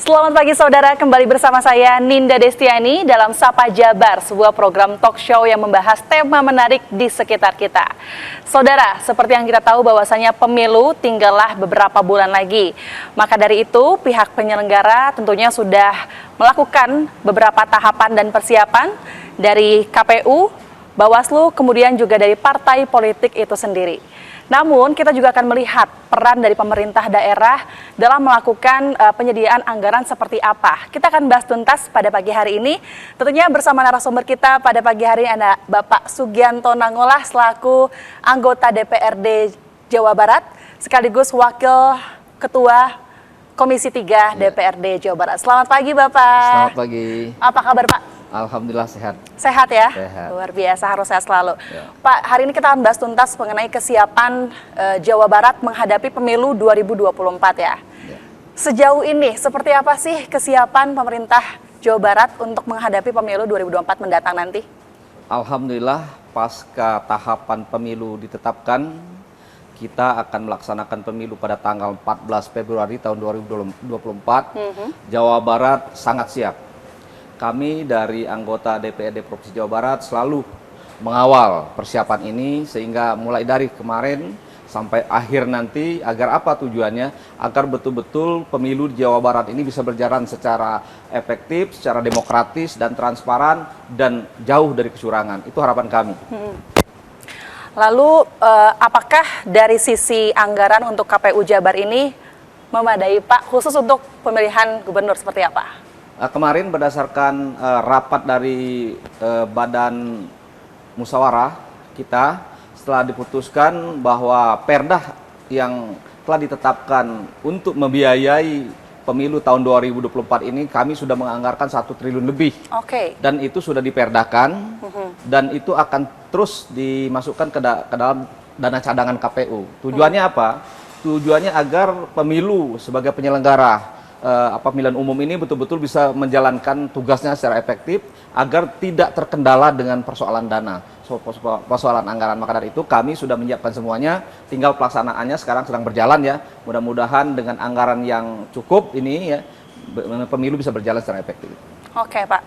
Selamat pagi saudara, kembali bersama saya Ninda Destiani dalam Sapa Jabar, sebuah program talk show yang membahas tema menarik di sekitar kita. Saudara, seperti yang kita tahu bahwasanya pemilu tinggallah beberapa bulan lagi. Maka dari itu, pihak penyelenggara tentunya sudah melakukan beberapa tahapan dan persiapan dari KPU, Bawaslu, kemudian juga dari partai politik itu sendiri. Namun kita juga akan melihat peran dari pemerintah daerah dalam melakukan penyediaan anggaran seperti apa. Kita akan bahas tuntas pada pagi hari ini. Tentunya bersama narasumber kita pada pagi hari ini ada Bapak Sugianto Nangolah selaku anggota DPRD Jawa Barat sekaligus Wakil Ketua Komisi 3 DPRD Jawa Barat. Selamat pagi Bapak. Selamat pagi. Apa kabar Pak? Alhamdulillah sehat. Sehat ya? Sehat. Luar biasa, harus sehat selalu. Ya. Pak, hari ini kita akan bahas tuntas mengenai kesiapan Jawa Barat menghadapi pemilu 2024 ya. Ya. Sejauh ini, seperti apa sih kesiapan pemerintah Jawa Barat untuk menghadapi pemilu 2024 mendatang nanti? Alhamdulillah pasca tahapan pemilu ditetapkan, kita akan melaksanakan pemilu pada tanggal 14 Februari tahun 2024. Jawa Barat sangat siap. Kami dari anggota DPRD Provinsi Jawa Barat selalu mengawal persiapan ini sehingga mulai dari kemarin sampai akhir nanti agar apa tujuannya? Agar betul-betul pemilu di Jawa Barat ini bisa berjalan secara efektif, secara demokratis dan transparan dan jauh dari kecurangan. Itu harapan kami. Lalu apakah dari sisi anggaran untuk KPU Jabar ini memadai Pak, khusus untuk pemilihan gubernur seperti apa? Kemarin berdasarkan rapat dari Badan Musyawarah kita, setelah diputuskan bahwa perda yang telah ditetapkan untuk membiayai pemilu tahun 2024 ini kami sudah menganggarkan 1 triliun lebih. Oke. Dan itu sudah diperdakan dan itu akan terus dimasukkan ke dalam dana cadangan KPU. Tujuannya apa? Tujuannya agar pemilu sebagai penyelenggara pemilihan umum ini betul-betul bisa menjalankan tugasnya secara efektif agar tidak terkendala dengan persoalan dana, persoalan anggaran. Maka dari itu kami sudah menyiapkan semuanya, tinggal pelaksanaannya sekarang sedang berjalan ya. Mudah-mudahan dengan anggaran yang cukup ini ya pemilu bisa berjalan secara efektif. Oke Pak,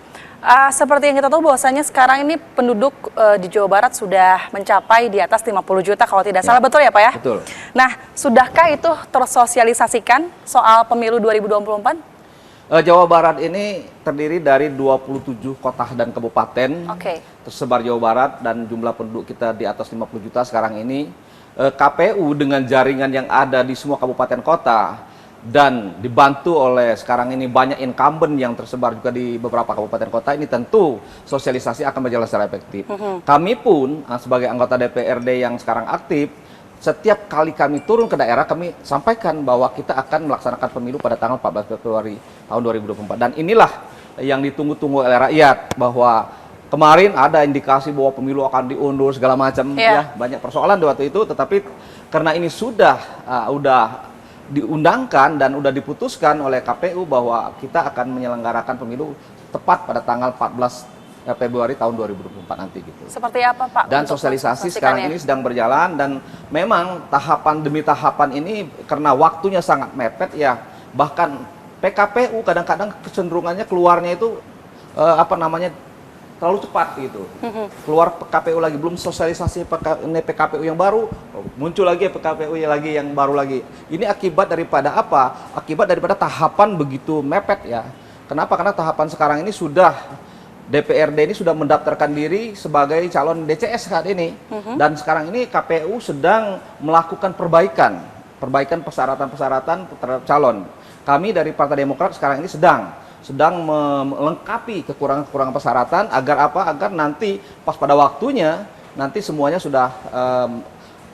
seperti yang kita tahu bahwasanya sekarang ini penduduk di Jawa Barat sudah mencapai di atas 50 juta kalau tidak salah, betul ya Pak ya? Betul. Nah, sudahkah itu tersosialisasikan soal pemilu 2024? Jawa Barat ini terdiri dari 27 kota dan kabupaten tersebar Jawa Barat dan jumlah penduduk kita di atas 50 juta sekarang ini. KPU dengan jaringan yang ada di semua kabupaten kota dan dibantu oleh sekarang ini banyak incumbent yang tersebar juga di beberapa kabupaten kota, ini tentu sosialisasi akan berjalan secara efektif. Kami pun sebagai anggota DPRD yang sekarang aktif, setiap kali kami turun ke daerah kami sampaikan bahwa kita akan melaksanakan pemilu pada tanggal 14 Februari tahun 2024. Dan inilah yang ditunggu-tunggu oleh rakyat, bahwa kemarin ada indikasi bahwa pemilu akan diundur segala macam ya, banyak persoalan di waktu itu, tetapi karena ini sudah diundangkan dan sudah diputuskan oleh KPU bahwa kita akan menyelenggarakan pemilu tepat pada tanggal 14 Februari tahun 2024 nanti gitu. Seperti apa Pak? Dan sosialisasi sekarang ini sedang berjalan dan memang tahapan demi tahapan ini karena waktunya sangat mepet ya, bahkan PKPU kadang-kadang kecenderungannya keluarnya itu terlalu cepat gitu. Keluar PKPU lagi, belum sosialisasi PKPU yang baru, muncul lagi PKPU lagi yang baru lagi. Ini akibat daripada apa? Akibat daripada tahapan begitu mepet ya. Kenapa? Karena tahapan sekarang ini sudah DPRD ini sudah mendaftarkan diri sebagai calon DCS saat ini. Dan sekarang ini KPU sedang melakukan perbaikan persyaratan-persyaratan terhadap calon. Kami dari Partai Demokrat sekarang ini sedang melengkapi kekurangan-kekurangan persyaratan agar apa? Agar nanti pas pada waktunya nanti semuanya sudah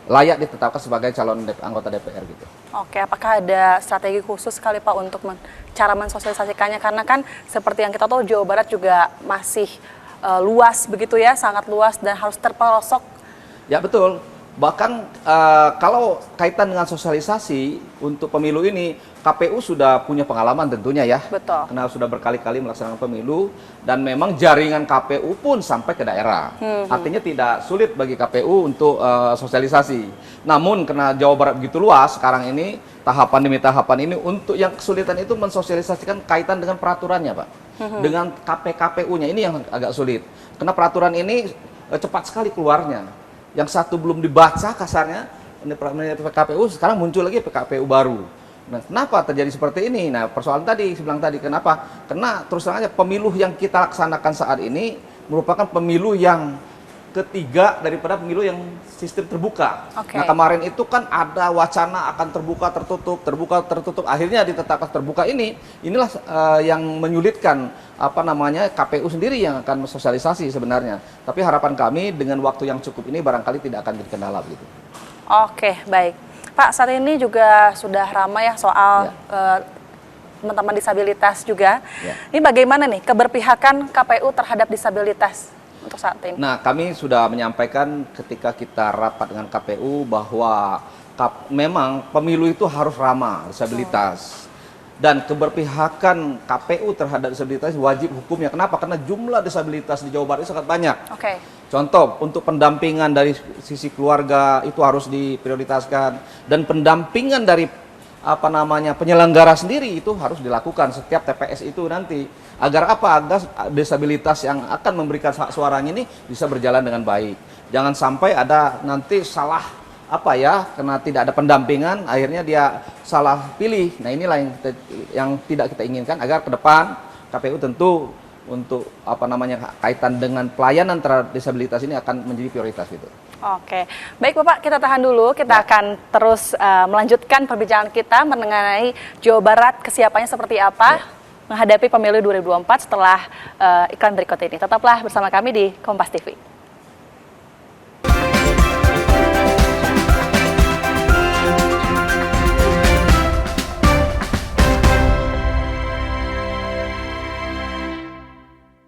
layak ditetapkan sebagai calon anggota DPR gitu. Oke, apakah ada strategi khusus sekali Pak untuk cara mensosialisasikannya? Karena kan seperti yang kita tahu Jawa Barat juga masih luas begitu ya, sangat luas dan harus terpelosok. Ya betul. Bahkan kalau kaitan dengan sosialisasi untuk pemilu ini, KPU sudah punya pengalaman tentunya ya. Betul. Karena sudah berkali-kali melaksanakan pemilu dan memang jaringan KPU pun sampai ke daerah. Artinya tidak sulit bagi KPU untuk sosialisasi. Namun karena Jawa Barat begitu luas sekarang ini, tahapan demi tahapan ini, untuk yang kesulitan itu mensosialisasikan kaitan dengan peraturannya, Pak. Dengan KPU-nya ini yang agak sulit. Karena peraturan ini cepat sekali keluarnya. Yang satu belum dibaca kasarnya, ini PKPU, sekarang muncul lagi PKPU baru. Nah, kenapa terjadi seperti ini? Nah, persoalan tadi, saya bilang tadi, kenapa? Karena terus terang aja pemilu yang kita laksanakan saat ini merupakan pemilu yang ketiga daripada pemilu yang sistem terbuka. Nah, kemarin itu kan ada wacana akan terbuka tertutup. Akhirnya ditetapkan terbuka ini, inilah yang menyulitkan KPU sendiri yang akan sosialisasi sebenarnya. Tapi harapan kami dengan waktu yang cukup ini barangkali tidak akan terkendala gitu. Oke, baik. Pak, saat ini juga sudah ramai ya soal teman-teman disabilitas juga. Ini bagaimana nih keberpihakan KPU terhadap disabilitas untuk saat ini? Nah, kami sudah menyampaikan ketika kita rapat dengan KPU bahwa memang pemilu itu harus ramah disabilitas. Dan keberpihakan KPU terhadap disabilitas wajib hukumnya. Kenapa? Karena jumlah disabilitas di Jawa Barat itu sangat banyak. Contoh, untuk pendampingan dari sisi keluarga itu harus diprioritaskan. Dan pendampingan dari penyelenggara sendiri itu harus dilakukan setiap TPS itu nanti. Agar apa? Agar disabilitas yang akan memberikan hak suaranya ini bisa berjalan dengan baik. Jangan sampai ada nanti salah karena tidak ada pendampingan, akhirnya dia salah pilih. Nah, inilah yang tidak kita inginkan, agar ke depan KPU tentu untuk kaitan dengan pelayanan terhadap disabilitas ini akan menjadi prioritas gitu. Oke, baik Bapak, kita tahan dulu. Kita akan terus melanjutkan perbincangan kita mengenai Jawa Barat kesiapannya seperti apa menghadapi pemilu 2024 setelah iklan berikut ini. Tetaplah bersama kami di Kompas TV.